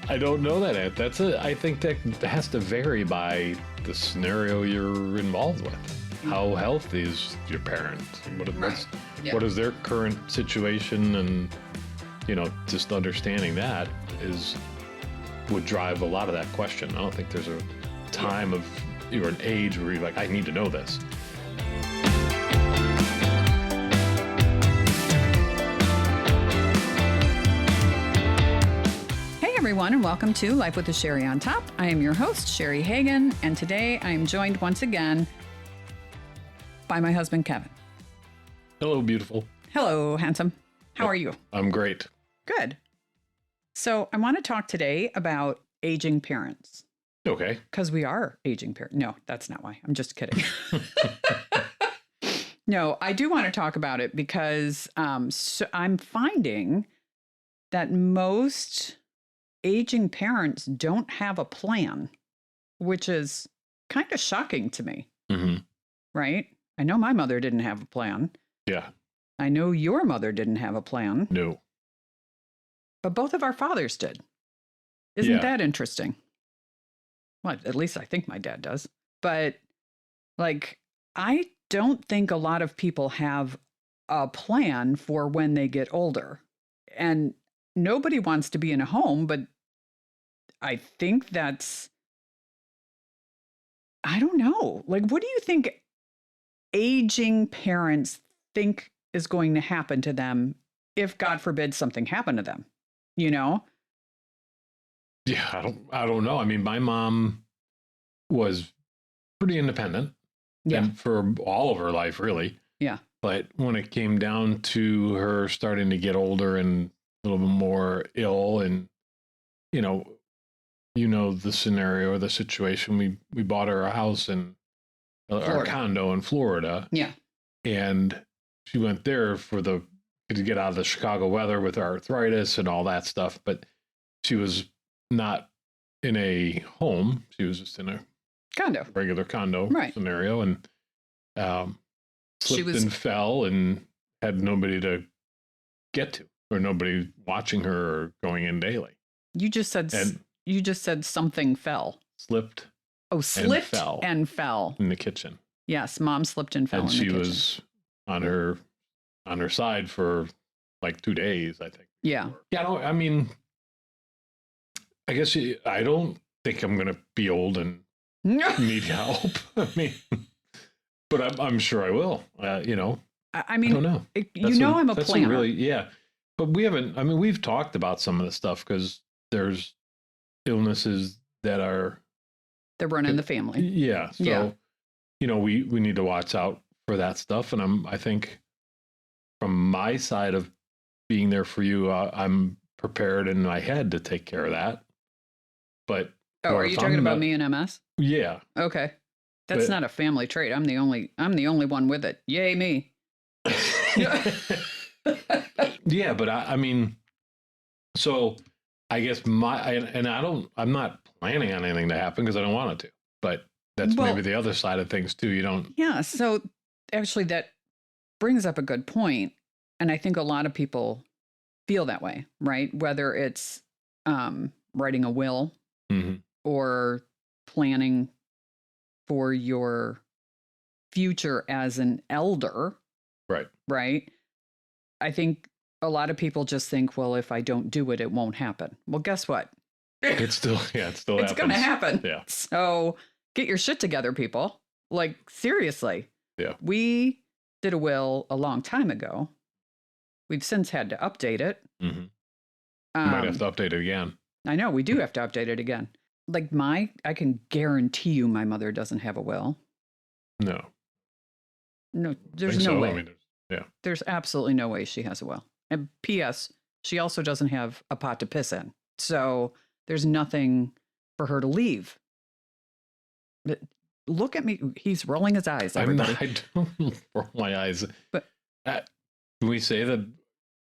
I don't know that, Ed. I think that has to vary by the scenario you're involved with. How healthy is your parent? What is their current situation? And, just understanding that would drive a lot of that question. I don't think there's a time or an age where you're like, I need to know this. Everyone, and welcome to Life with the Cheri on Top. I am your host, Cheri Hagan, and today I am joined once again by my husband, Kevin. Hello, beautiful. Hello, handsome. How are you? I'm great. Good. So I want to talk today about aging parents. Okay. Because we are aging parents. No, that's not why. I'm just kidding. No, I do want to talk about it because so I'm finding that most aging parents don't have a plan, which is kind of shocking to me. Mm-hmm. Right? I know my mother didn't have a plan. Yeah. I know your mother didn't have a plan. No. But both of our fathers did. Isn't that interesting? Well, at least I think my dad does. But I don't think a lot of people have a plan for when they get older. And nobody wants to be in a home, but I think I don't know. What do you think aging parents think is going to happen to them if, God forbid, something happened to them? Yeah, I don't know. I mean, my mom was pretty independent. Yeah. And for all of her life, really. Yeah. But when it came down to her starting to get older and a little bit more ill, and the scenario or the situation, we bought her a house in our condo in Florida. Yeah. And she went there to get out of the Chicago weather with arthritis and all that stuff. But she was not in a home. She was just in a regular condo scenario, and slipped and fell and had nobody to get to, or nobody watching her or going in daily. You just said something fell. Slipped. Oh, slipped and fell in the kitchen. Yes, mom slipped and fell in the kitchen. And she was on her side for like 2 days, I think. Yeah. Yeah. I guess I don't think I'm going to be old and need help. I mean, but I'm sure I will. I mean, I don't know. I'm a planner. But we haven't. I mean, we've talked about some of the stuff because there's illnesses that run in the family. Yeah. So, we need to watch out for that stuff. And I think from my side of being there for you, I'm prepared in my head to take care of that. But are you talking about me and MS? Yeah. Okay. That's not a family trait. I'm the only one with it. Yay me. Yeah, but I mean, so I guess I'm not planning on anything to happen because I don't want it to. But that's maybe the other side of things too. You don't. Yeah. So actually, that brings up a good point, and I think a lot of people feel that way, right? Whether it's writing a will or planning for your future as an elder. Right. Right. I think a lot of people just think, well, if I don't do it, it won't happen. Well, guess what? It's still it's going to happen. Yeah. So get your shit together, people. Seriously. Yeah. We did a will a long time ago. We've since had to update it. Mm-hmm. You might have to update it again. I know, we do have to update it again. I can guarantee you my mother doesn't have a will. No. No, there's no way. I mean, there's absolutely no way she has a will. And P.S., she also doesn't have a pot to piss in. So there's nothing for her to leave. But look at me. He's rolling his eyes, everybody. I don't roll my eyes. But can we say that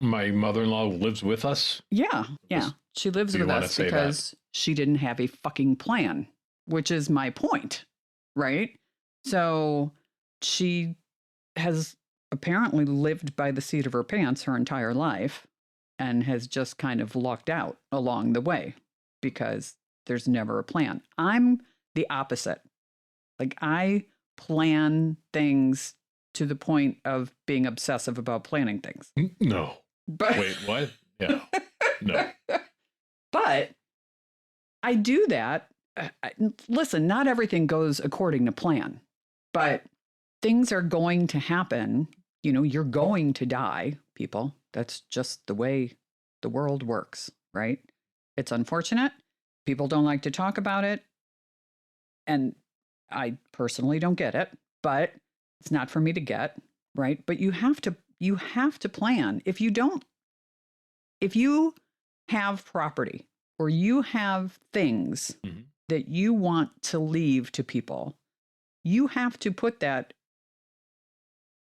my mother-in-law lives with us? Yeah. Yeah. She lives with us because she didn't have a fucking plan, which is my point, right? So she has apparently lived by the seat of her pants her entire life and has just kind of lucked out along the way. because there's never a plan. I'm the opposite. Like I plan things to the point of being obsessive about planning things. No. But Wait, what? Yeah. No. But I do that. Listen, not everything goes according to plan, but things are going to happen. You know, you're going to die, people. That's just the way the world works, right? It's unfortunate. People don't like to talk about it. And I personally don't get it, but it's not for me to get, right? But you have to plan. If you have property or you have things that you want to leave to people, you have to put that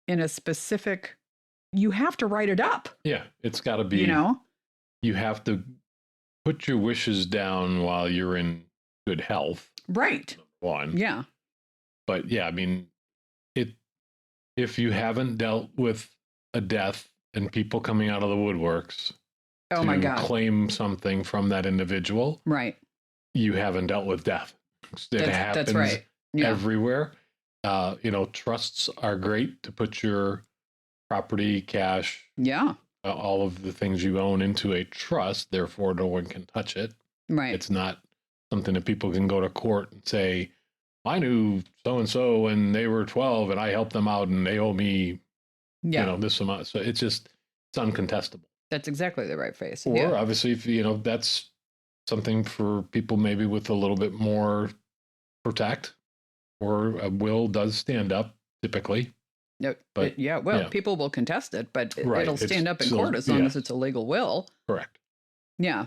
in a specific, you have to write it up. Yeah. It's got to be, you have to put your wishes down while you're in good health. Right. One. Yeah. But yeah, I mean, if you haven't dealt with a death and people coming out of the woodworks my God, claim something from that individual, right? You haven't dealt with death. It happens that's right. Yeah. everywhere. Trusts are great to put your property, cash, all of the things you own into a trust. Therefore, no one can touch it. Right. It's not something that people can go to court and say, I knew so-and-so when they were 12 and I helped them out and they owe me, this amount. So it's uncontestable. That's exactly the right face. Or obviously, if, that's something for people maybe with a little bit more protect, or a will does stand up typically. No, but people will contest it, but it'll stand up in still, court as long as it's a legal will. Correct. Yeah.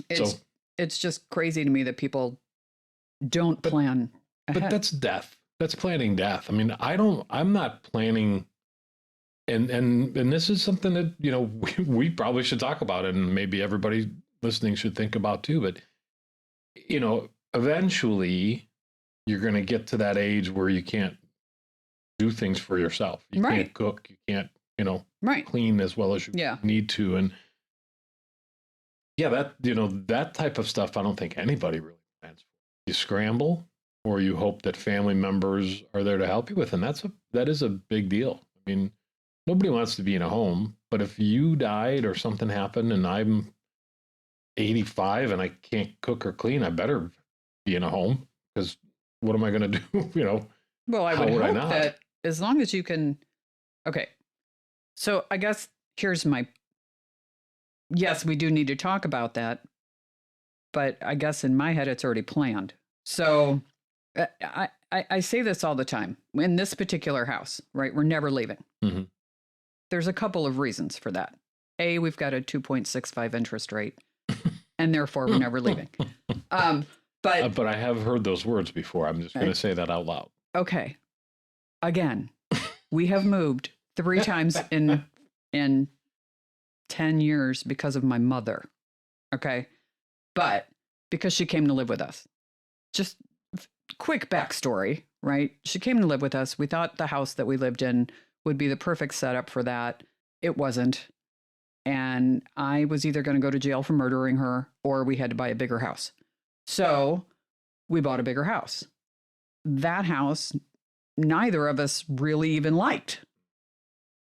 It's just crazy to me that people don't plan ahead. But that's death. That's planning death. I mean, I'm not planning, and this is something that, we probably should talk about, and maybe everybody listening should think about too. But, eventually you're going to get to that age where you can't do things for yourself. You can't cook. You can't, clean as well as you need to. And that type of stuff, I don't think anybody really plans for. You scramble, or you hope that family members are there to help you with. And that is a big deal. I mean, nobody wants to be in a home, but if you died or something happened and I'm 85 and I can't cook or clean, I better be in a home, because what am I going to do? Well, I would hope that as long as you can. Okay. So I guess here's yes, we do need to talk about that, but I guess in my head, it's already planned. So I say this all the time. In this particular house, right, we're never leaving. Mm-hmm. There's a couple of reasons for that. A, we've got a 2.65 interest rate, and therefore we're never leaving. But I have heard those words before. I'm just going to say that out loud. Okay. Again, we have moved 3 times in 10 years because of my mother. Okay. But because she came to live with us. Just quick backstory, right? She came to live with us. We thought the house that we lived in would be the perfect setup for that. It wasn't. And I was either going to go to jail for murdering her, or we had to buy a bigger house. So we bought a bigger house. That house, neither of us really even liked,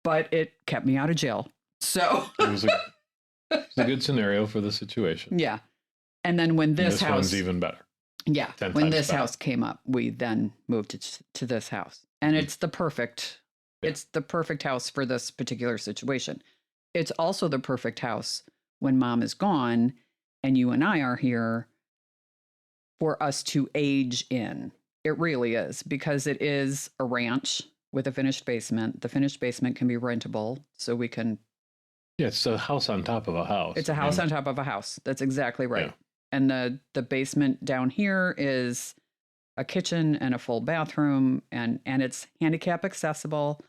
but it kept me out of jail. So it was a good scenario for the situation. Yeah. And then when this house, one's even better. Yeah. When this house came up, we then moved to this house. And it's the perfect house for this particular situation. It's also the perfect house when mom is gone and you and I are here for us to age in. It really is, because it is a ranch with a finished basement. The finished basement can be rentable, so we can. Yeah, it's a house on top of a house. It's a house on top of a house. That's exactly right. Yeah. And the basement down here is a kitchen and a full bathroom, and it's handicap accessible,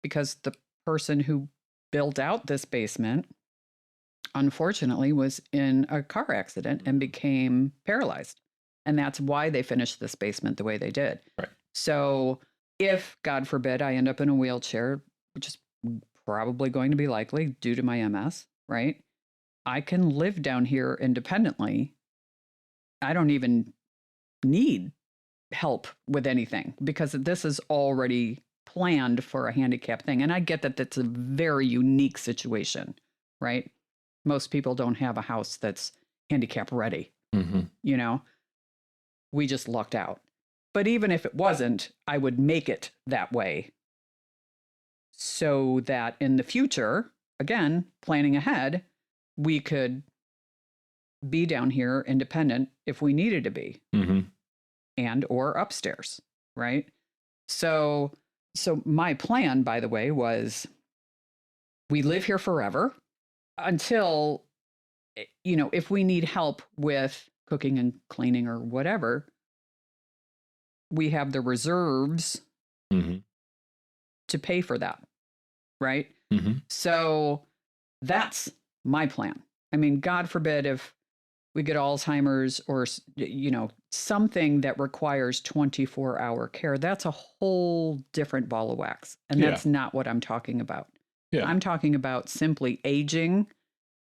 because the person who built out this basement, unfortunately, was in a car accident and became paralyzed. And that's why they finished this basement the way they did. Right. So if, God forbid, I end up in a wheelchair, which is probably going to be likely due to my MS, right? I can live down here independently I don't even need help with anything because this is already planned for a handicap thing. And I get that that's a very unique situation, right? Most people don't have a house that's handicap ready. Mm-hmm. You know, we just lucked out. But even if it wasn't, I would make it that way so that in the future, again, planning ahead, we could be down here independent if we needed to be. Mm-hmm. And or upstairs, right? So my plan, by the way, was we live here forever until, you know, if we need help with cooking and cleaning or whatever, we have the reserves Mm-hmm. to pay for that, right? Mm-hmm. So that's my plan. I mean, God forbid if we get Alzheimer's or, you know, something that requires 24-hour care, that's a whole different ball of wax. And that's not what I'm talking about. Yeah. I'm talking about simply aging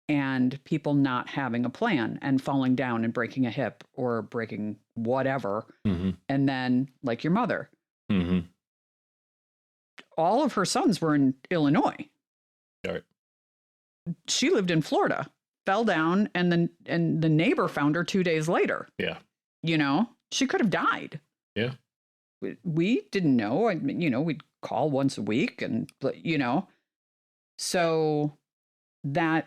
and people not having a plan and falling down and breaking a hip or breaking whatever. Mm-hmm. And then, like your mother, Mm-hmm. all of her sons were in Illinois. All right. She lived in Florida, fell down, and the neighbor found her 2 days later. Yeah. You know, she could have died. Yeah. We didn't know. I mean, you know, we'd call once a week and, you know, so that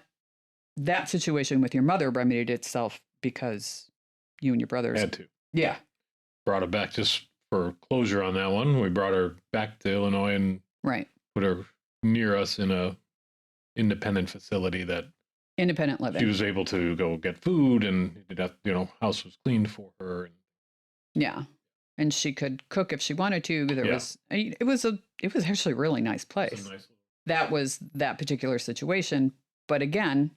situation with your mother remedied itself because you and your brothers Had to. Yeah. Brought her back just for closure on that one. We brought her back to Illinois and Right. put her near us in a independent facility that Independent living. she was able to go get food and you know, house was cleaned for her. Yeah. And she could cook if she wanted to. It was actually a really nice place. That was that particular situation. But again,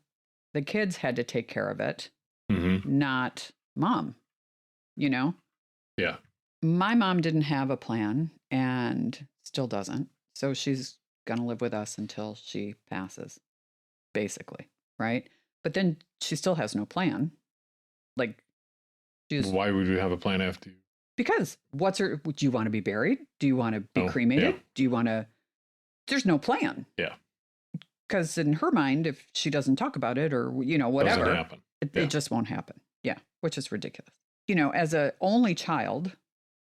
the kids had to take care of it, Mm-hmm. not mom, you know? Yeah. My mom didn't have a plan and still doesn't. So she's going to live with us until she passes, basically. Right. But then she still has no plan. Like, why would we have a plan after you? Because do you want to be buried? Do you want to be cremated? Yeah. Do you want to, there's no plan. Yeah. Because in her mind, if she doesn't talk about it or, you know, whatever, Doesn't happen. it just won't happen. Yeah. Which is ridiculous. You know, as an only child,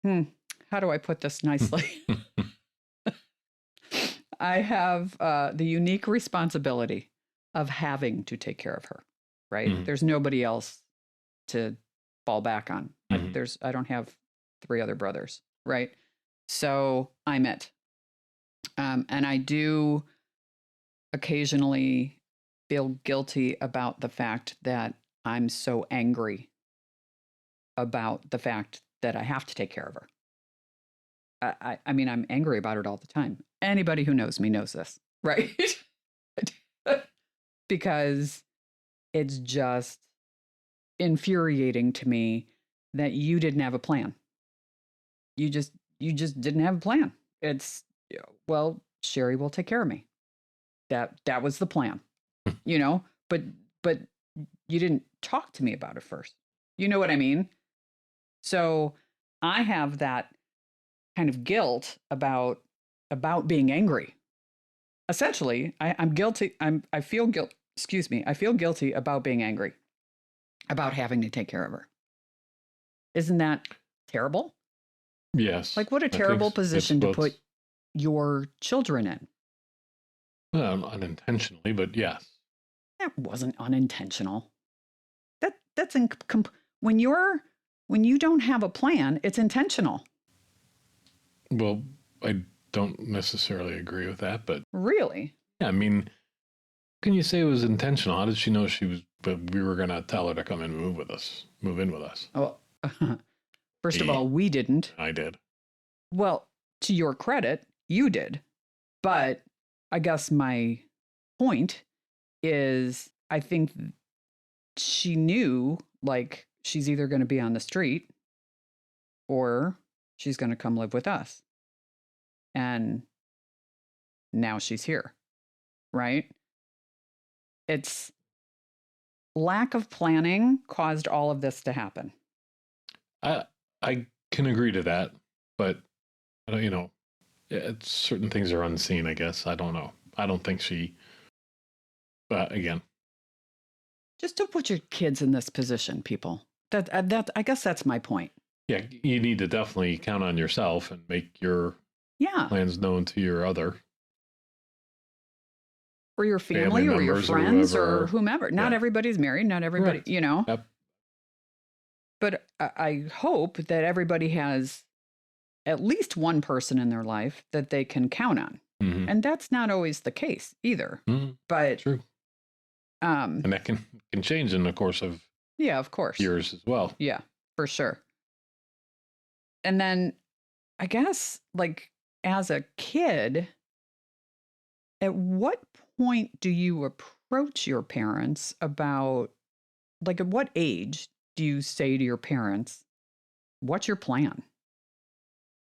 how do I put this nicely? I have the unique responsibility of having to take care of her, right? Mm-hmm. There's nobody else to fall back on. Mm-hmm. I don't have 3 other brothers, right? So I'm it. And I do occasionally feel guilty about the fact that I'm so angry about the fact that I have to take care of her. I mean, I'm angry about it all the time. Anybody who knows me knows this, right? Because it's just infuriating to me that you didn't have a plan. You just didn't have a plan. It's, well, Cheri will take care of me. That was the plan, you know, but you didn't talk to me about it first. You know what I mean? So I have that kind of guilt about being angry. Essentially, I'm guilty. I feel guilty about being angry, about having to take care of her. Isn't that terrible? Yes. Like, what a terrible position to put your children in. Unintentionally, but yes. That wasn't unintentional. That's when you don't have a plan, it's intentional. Well, I don't necessarily agree with that, but really, yeah, I mean, can you say it was intentional? How did she know we were going to tell her to come and move in with us? Oh, first of all, we didn't. I did. Well, to your credit, you did. But I guess my point is, I think she knew, like, she's either going to be on the street or she's going to come live with us. And now she's here, right? It's lack of planning caused all of this to happen. I can agree to that, but I don't, certain things are unseen. I guess I don't know. I don't think she. But again, Just don't put your kids in this position, people. That I guess that's my point. yeah, you need to definitely count on yourself and make your Yeah. plans known to your other Or your family or your friends or whomever. Not Yeah. everybody's married. Not everybody, Correct. Yep. But I hope that everybody has at least one person in their life that they can count on. Mm-hmm. And that's not always the case either. Mm-hmm. But true. And that can change in the course of of course. years as well. Yeah, for sure. And then I guess like as a kid, at what point do you approach your parents about, like, at what age do you say to your parents, what's your plan?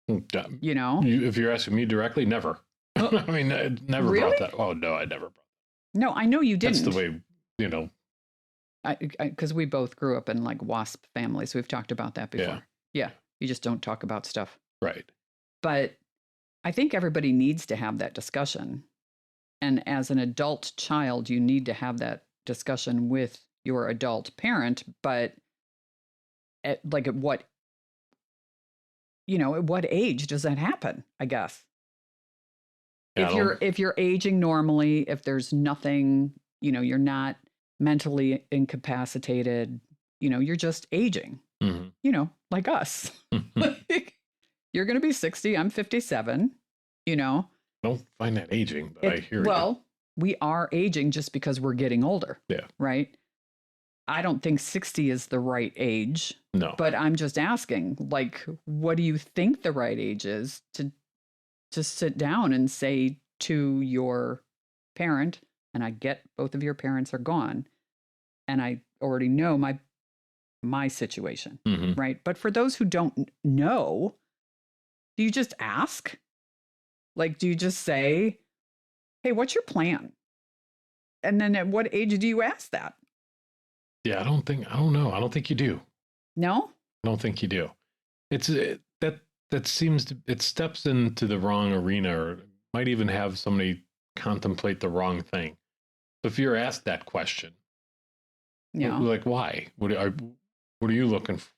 You know? If you're asking me directly, never. I mean, I never Really? brought that. Oh, no, I never brought that. No, I know you didn't. That's the way, Because we both grew up in like WASP families. We've talked about that before. Yeah. Yeah. You just don't talk about stuff. Right. But I think everybody needs to have that discussion. And as an adult child, you need to have that discussion with your adult parent. But at what age does that happen? I guess. Yeah, If you're aging normally, if there's nothing, you're not mentally incapacitated, you're just aging. Mm-hmm. Like us. Like, you're going to be 60, I'm 57, Don't find that aging, but I hear you. Well, we are aging just because we're getting older. Yeah. Right? I don't think 60 is the right age. No. But I'm just asking, like, what do you think the right age is to sit down and say to your parent, and I get both of your parents are gone, and I already know my situation, Mm-hmm. right? But for those who don't know, do you just ask? Like, do you just say, hey, what's your plan? And then at what age do you ask that? Yeah, I don't know. I don't think you do. No? I don't think you do. That seems to, it steps into the wrong arena, or might even have somebody contemplate the wrong thing. So if you're asked that question, Yeah. like, why? What are you looking for?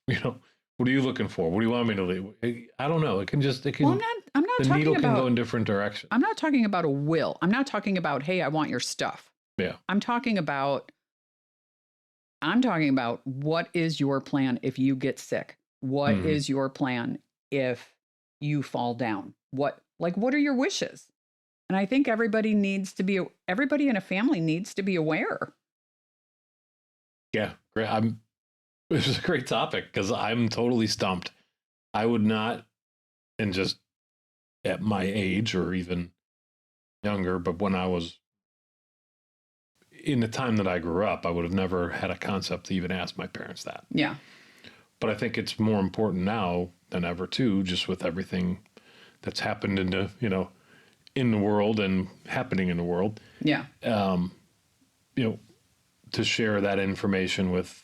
What are you looking for? What do you want me to leave? I don't know. It can. Well, I'm not the talking needle about, can go in different directions. I'm not talking about a will. I'm not talking about, hey, I want your stuff. Yeah. I'm talking about what is your plan if you get sick? What is your plan if you fall down? What are your wishes? And I think everybody in a family needs to be aware. Yeah, great. This is a great topic because I'm totally stumped. I would not, and just at my age or even younger, but when I was in the time that I grew up, I would have never had a concept to even ask my parents that. Yeah. But I think it's more important now than ever too, just with everything that's happened in the world and happening in the world. Yeah. To share that information with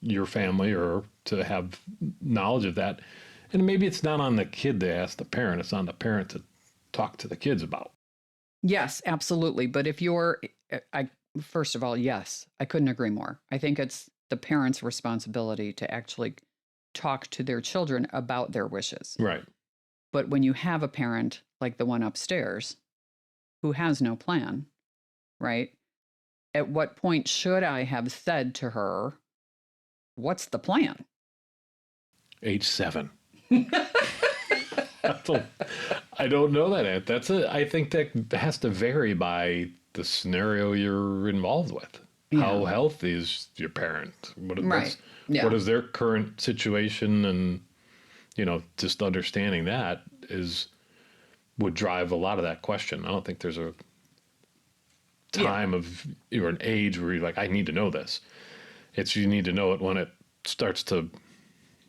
your family or to have knowledge of that. And maybe it's not on the kid to ask the parent, it's on the parent to talk to the kids about. Yes, absolutely. But if first of all, yes, I couldn't agree more. I think it's the parent's responsibility to actually talk to their children about their wishes. Right. But when you have a parent like the one upstairs who has no plan, right? At what point should I have said to her, what's the plan? Age 7. I don't know that. I think that has to vary by the scenario you're involved with. Yeah. How healthy is your parent? What is their current situation? And, just understanding that would drive a lot of that question. I don't think there's a time of or an age where you're like, I need to know this. You need to know it when it starts to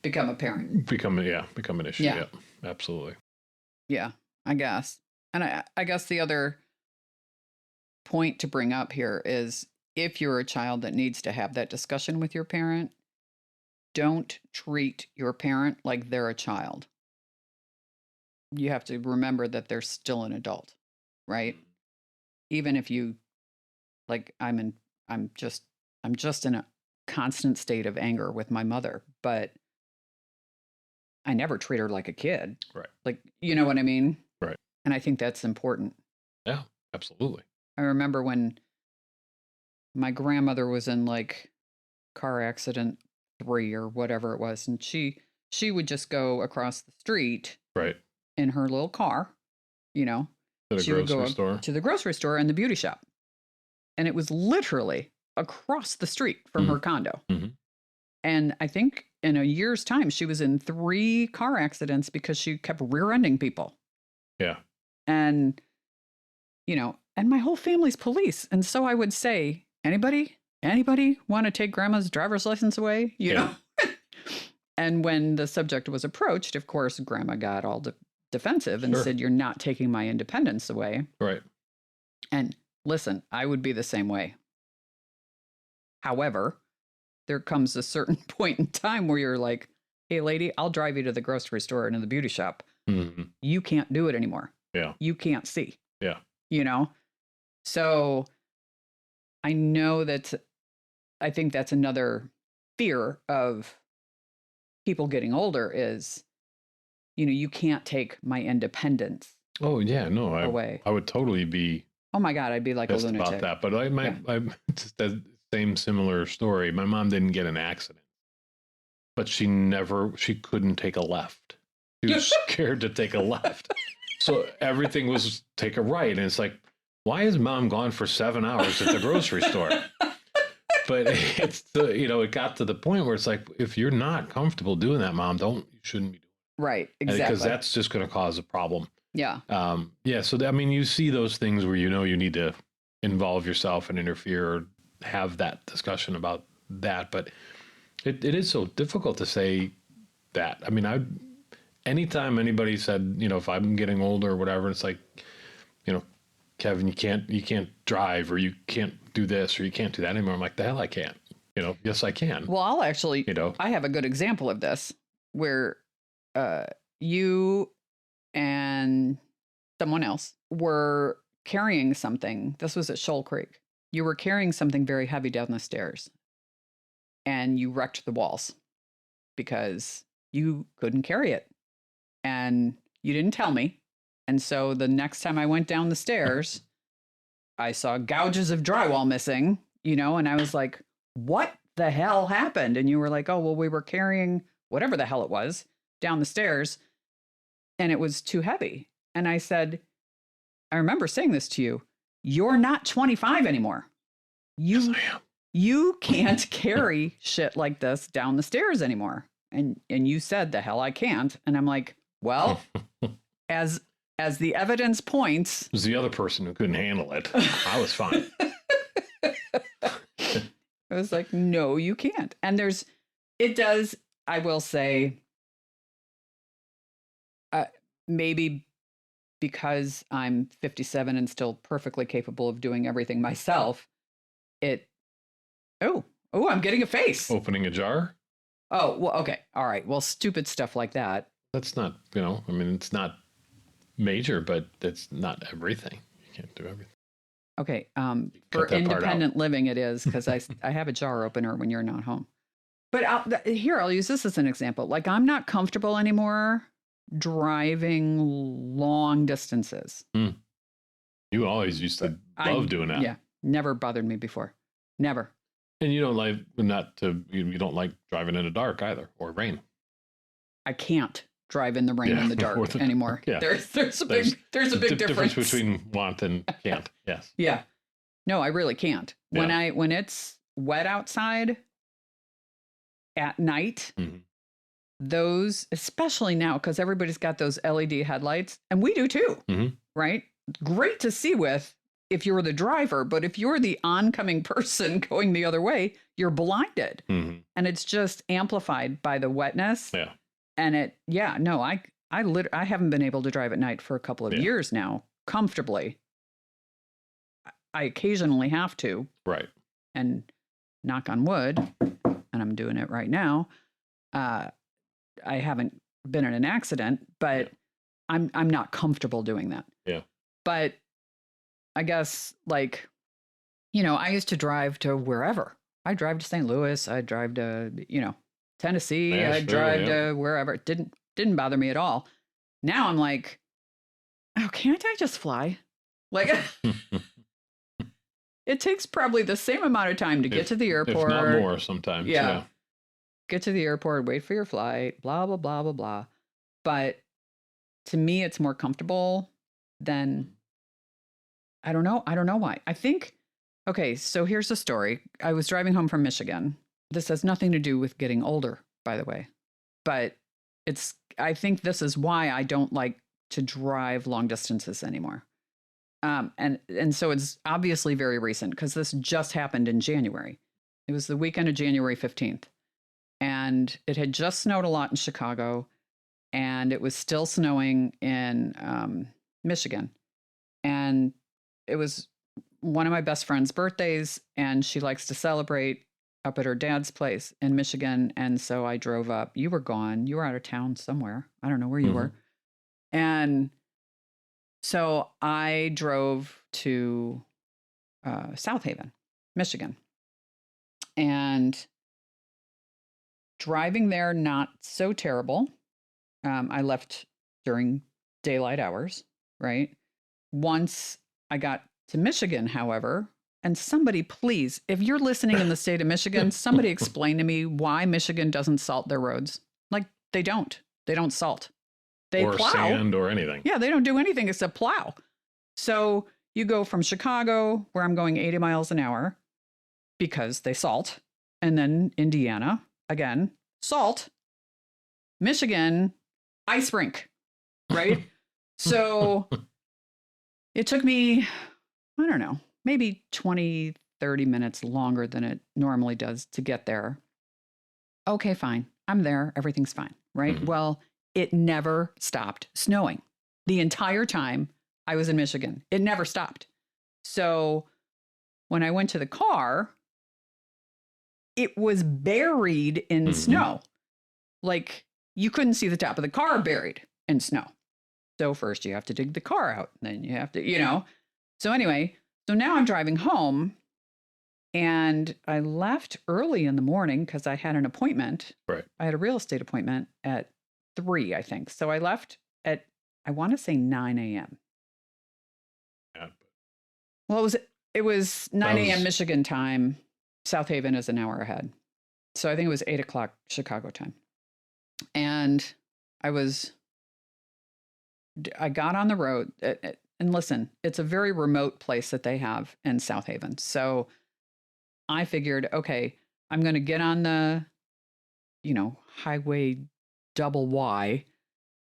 become apparent. Become an issue. Yeah, absolutely. Yeah, I guess. And I guess the other point to bring up here is if you're a child that needs to have that discussion with your parent, don't treat your parent like they're a child. You have to remember that they're still an adult, right? Even if you like, I'm just in a constant state of anger with my mother, but I never treat her like a kid. Right. Like, you know what I mean? Right. And I think that's important. Yeah, absolutely. I remember when my grandmother was in like car accident 3 or whatever it was, and she would just go across the street Right. in her little car, you know. To the She would go grocery store. to the grocery store and the beauty shop. And it was literally across the street from her condo. Mhm. And I think in a year's time, she was in 3 car accidents because she kept rear-ending people. Yeah. And, you know, and my whole family's police. And so I would say, anybody want to take grandma's driver's license away? You know? And when the subject was approached, of course, grandma got all defensive and said, you're not taking my independence away. Right. And listen, I would be the same way. However, there comes a certain point in time where you're like, hey, lady, I'll drive you to the grocery store and to the beauty shop. Mm-hmm. You can't do it anymore. Yeah. You can't see. Yeah. You know? So I know that I think that's another fear of people getting older is, you know, you can't take my independence Oh yeah, no, away. I would totally be Oh my God, I'd be like a pissed lunatic. about that. But I just that same similar story. My mom didn't get an accident, but she couldn't take a left. She was scared to take a left. So everything was take a right. And it's like, why is mom gone for 7 hours at the grocery store? But it got to the point where it's like, if you're not comfortable doing that, mom, you shouldn't be doing it. Right, exactly. Because that's just going to cause a problem. Yeah. So you see those things where you need to involve yourself and interfere or have that discussion about that. But it is so difficult to say that. I mean, anytime anybody said, if I'm getting older or whatever, it's like, Kevin, you can't drive, or you can't do this, or you can't do that anymore. I'm like, the hell I can't. Yes, I can. Well, I'll actually, I have a good example of this where you and someone else were carrying something. This was at Shoal Creek. You were carrying something very heavy down the stairs, and you wrecked the walls because you couldn't carry it. And you didn't tell me. And so the next time I went down the stairs, I saw gouges of drywall missing, and I was like, what the hell happened? And you were like, oh, well, we were carrying whatever the hell it was down the stairs, and it was too heavy. And I said, I remember saying this to you, you're not 25 anymore. You can't carry shit like this down the stairs anymore. And you said, the hell I can't. And I'm like, well, as the evidence points, it was the other person who couldn't handle it. I was fine. I was like, no, you can't. And I will say, maybe because I'm 57 and still perfectly capable of doing everything myself, I'm getting a face. Opening a jar? Oh, well, okay. All right. Well, stupid stuff like that. That's not, it's not major, but it's not everything. You can't do everything. Okay. For independent living, it is, because I have a jar opener when you're not home. But I'll use this as an example. Like, I'm not comfortable anymore driving long distances. You always used to love doing that. Yeah. Never bothered me before. Never. And you don't like driving in the dark either, or rain. I can't drive in the rain and the dark anymore. Yeah. There's a big difference between want and can't. Yes. Yeah. No, I really can't. Yeah. When it's wet outside at night, those, especially now, because everybody's got those LED headlights, and we do too, right? Great to see with if you're the driver, but if you're the oncoming person going the other way, you're blinded. And it's just amplified by the wetness. Yeah. And I haven't been able to drive at night for a couple of years now, comfortably. I occasionally have to. Right. And knock on wood, and I'm doing it right now. I haven't been in an accident, but I'm not comfortable doing that. Yeah. But I guess like, I used to drive to wherever. I drive to St. Louis. I drive to, Tennessee. I Nashville, drive yeah. to wherever. It didn't bother me at all. Now I'm like, oh, can't I just fly? Like it takes probably the same amount of time to get to the airport. If not more sometimes. Yeah. Get to the airport, wait for your flight, blah, blah, blah, blah, blah. But to me, it's more comfortable than, I don't know. I don't know why. I think, okay, so here's the story. I was driving home from Michigan. This has nothing to do with getting older, by the way. But I think this is why I don't like to drive long distances anymore. And so it's obviously very recent because this just happened in January. It was the weekend of January 15th. And it had just snowed a lot in Chicago. And it was still snowing in Michigan. And it was one of my best friend's birthdays, and she likes to celebrate up at her dad's place in Michigan. And so I drove up. You were gone. You were out of town somewhere. I don't know where you were. And so I drove to South Haven, Michigan. And driving there, not so terrible. I left during daylight hours, right? Once I got to Michigan, however, and somebody please, if you're listening in the state of Michigan, somebody explain to me why Michigan doesn't salt their roads. Like they don't salt. They or plow. Sand or anything. Yeah, they don't do anything except plow. So you go from Chicago, where I'm going 80 miles an hour because they salt, and then Indiana, again, salt. Michigan, ice rink, right? So it took me, I don't know, maybe 20, 30 minutes longer than it normally does to get there. Okay, fine. I'm there. Everything's fine, right? Well, it never stopped snowing. The entire time I was in Michigan, it never stopped. So when I went to the car, it was buried in snow. Like you couldn't see the top of the car buried in snow. So first you have to dig the car out, and then you have to, So anyway, so now I'm driving home, and I left early in the morning because I had an appointment. Right. I had a real estate appointment at 3, I think. So I left at, I want to say 9 a.m. Yeah. Well, it was 9 a.m. Michigan time. South Haven is an hour ahead. So I think it was 8 o'clock Chicago time. And I got on the road, and listen, it's a very remote place that they have in South Haven. So I figured, okay, I'm going to get on the, highway double Y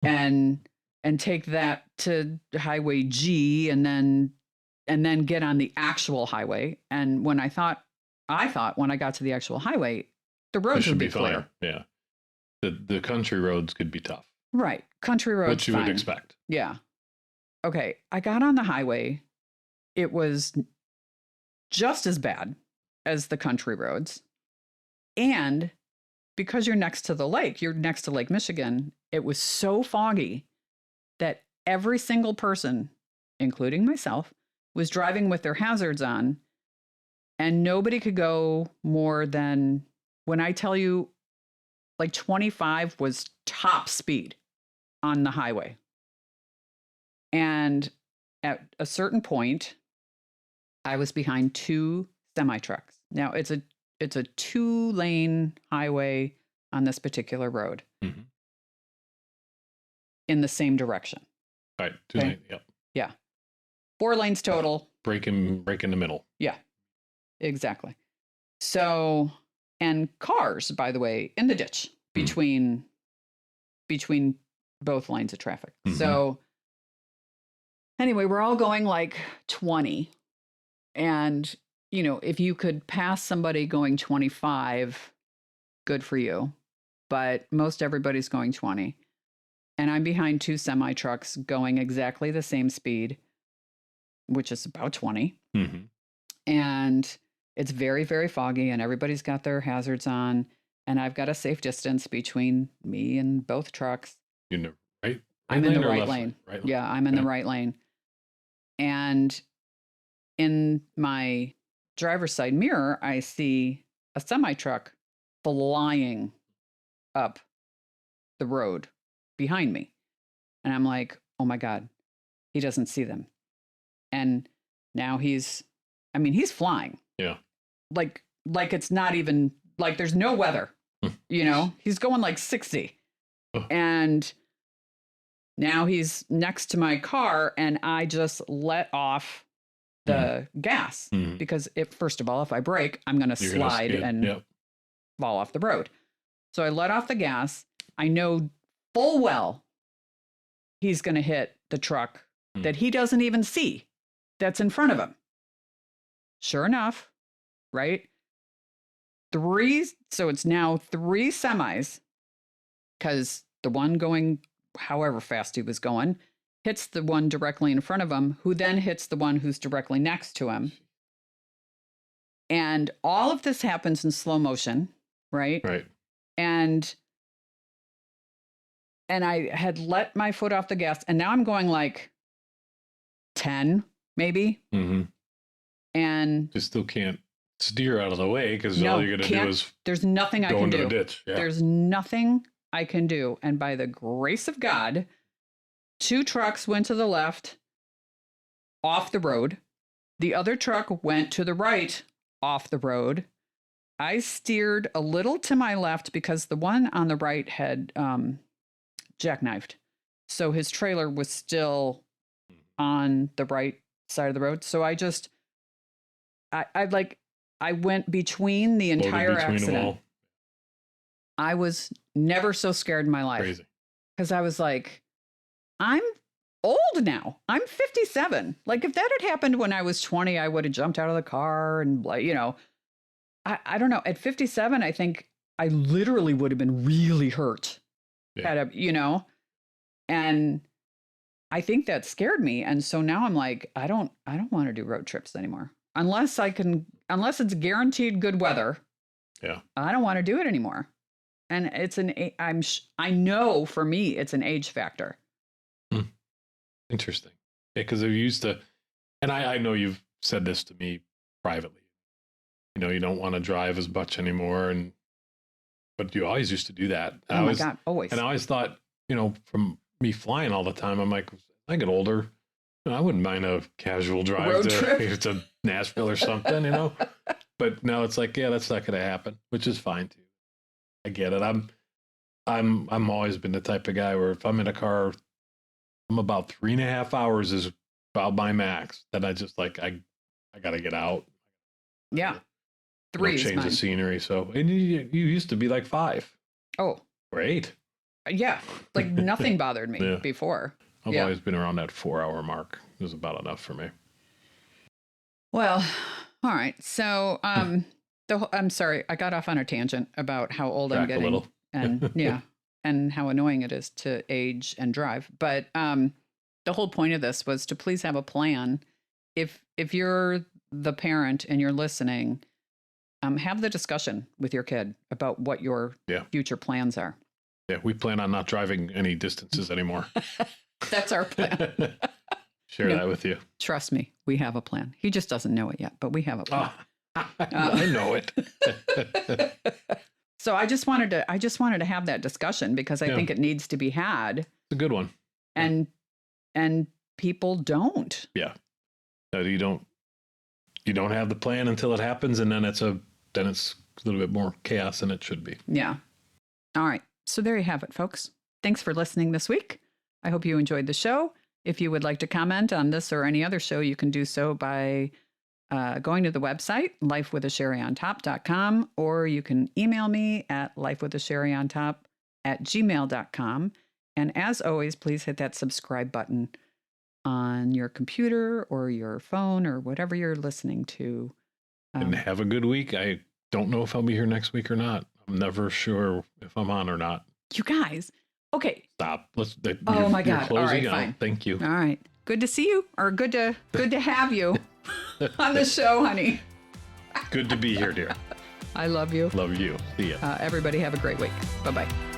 and take that to highway G and then get on the actual highway. And when I thought when I got to the actual highway, the roads would be clear. Yeah. The country roads could be tough. Right. Country roads. Which you would expect. Yeah. Okay. I got on the highway. It was just as bad as the country roads. And because you're next to the lake, you're next to Lake Michigan, it was so foggy that every single person, including myself, was driving with their hazards on, and nobody could go more than, when I tell you, like 25 was top speed on the highway. And at a certain point, I was behind 2 semi-trucks. Now it's a 2-lane highway on this particular road in the same direction. Right. 2 lane. Yep. Yeah. 4 lanes total. Break in the middle. Yeah, exactly. So, and cars, by the way, in the ditch between both lanes of traffic. So anyway, we're all going like 20. And, if you could pass somebody going 25, good for you. But most everybody's going 20. And I'm behind 2 semi-trucks going exactly the same speed, which is about 20. And it's very, very foggy, and everybody's got their hazards on. and I've got a safe distance between me and both trucks. You know, right? I'm in the right left lane. Right lane. Yeah, I'm in the right lane. And in my driver's side mirror, I see a semi truck flying up the road behind me. And I'm like, oh my God, he doesn't see them. And now he's flying. Yeah. Like it's not even, like there's no weather, he's going like 60. And now he's next to my car, and I just let off the gas because first of all, if I brake, I'm going to slide and fall off the road. So I let off the gas. I know full well he's going to hit the truck that he doesn't even see that's in front of him. Sure enough, right? So it's now 3 semis, because the one going however fast he was going hits the one directly in front of him, who then hits the one who's directly next to him. And all of this happens in slow motion, right? Right. And I had let my foot off the gas, and now I'm going like 10, maybe. Mm-hmm. And you still can't steer out of the way, because all you're going to do is there's nothing I go can into do. a ditch. Yeah. There's nothing I can do. And by the grace of God, 2 trucks went to the left off the road. The other truck went to the right off the road. I steered a little to my left because the one on the right had jackknifed. So his trailer was still on the right side of the road. So I went between the entire accident. I was never so scared in my life. Crazy. Because I was like, I'm old now. I'm 57. Like, if that had happened when I was 20, I would have jumped out of the car and, like, I don't know. At 57, I think I literally would have been really hurt. Yeah. And I think that scared me. And so now I'm like, I don't want to do road trips anymore. Unless it's guaranteed good weather. Yeah. I don't want to do it anymore. And I know for me, it's an age factor. Interesting. Yeah, because I used to, and I know you've said this to me privately. You don't want to drive as much anymore, but you always used to do that. Oh my God, always. And I always thought, from me flying all the time, I'm like, as I get older, I wouldn't mind a casual drive road trip to Nashville or something, But now it's like, yeah, that's not going to happen, which is fine too. I get it. I'm always been the type of guy where if I'm in a car, I'm about 3.5 hours is about my max. Then I just like, I got to get out. Yeah. 3 is change mine. The scenery. So, and you used to be like 5. Oh, or 8. Yeah. Like nothing bothered me before. I've always been around that 4-hour mark. It was about enough for me. Well, all right. So, I'm sorry, I got off on a tangent about how old I'm getting. A little. And and how annoying it is to age and drive. But the whole point of this was to please have a plan. If you're the parent and you're listening, have the discussion with your kid about what your future plans are. Yeah, we plan on not driving any distances anymore. That's our plan. Share that with you. Trust me, we have a plan. He just doesn't know it yet, but we have a plan. I know it. So I just wanted to have that discussion because I think it needs to be had. It's a good one. And people don't. Yeah. No, you don't have the plan until it happens, and then it's a little bit more chaos than it should be. Yeah. All right. So there you have it, folks. Thanks for listening this week. I hope you enjoyed the show. If you would like to comment on this or any other show, you can do so by going to the website, lifewithasherryontop.com, or you can email me at lifewithasherryontop@gmail.com. And as always, please hit that subscribe button on your computer or your phone or whatever you're listening to. And have a good week. I don't know if I'll be here next week or not. I'm never sure if I'm on or not. You guys. Okay. Stop. Oh my God. All right, fine. Thank you. All right. Good to see you, or good to have you on the show, honey. Good to be here, dear. I love you. Love you. See ya. Everybody have a great week. Bye-bye.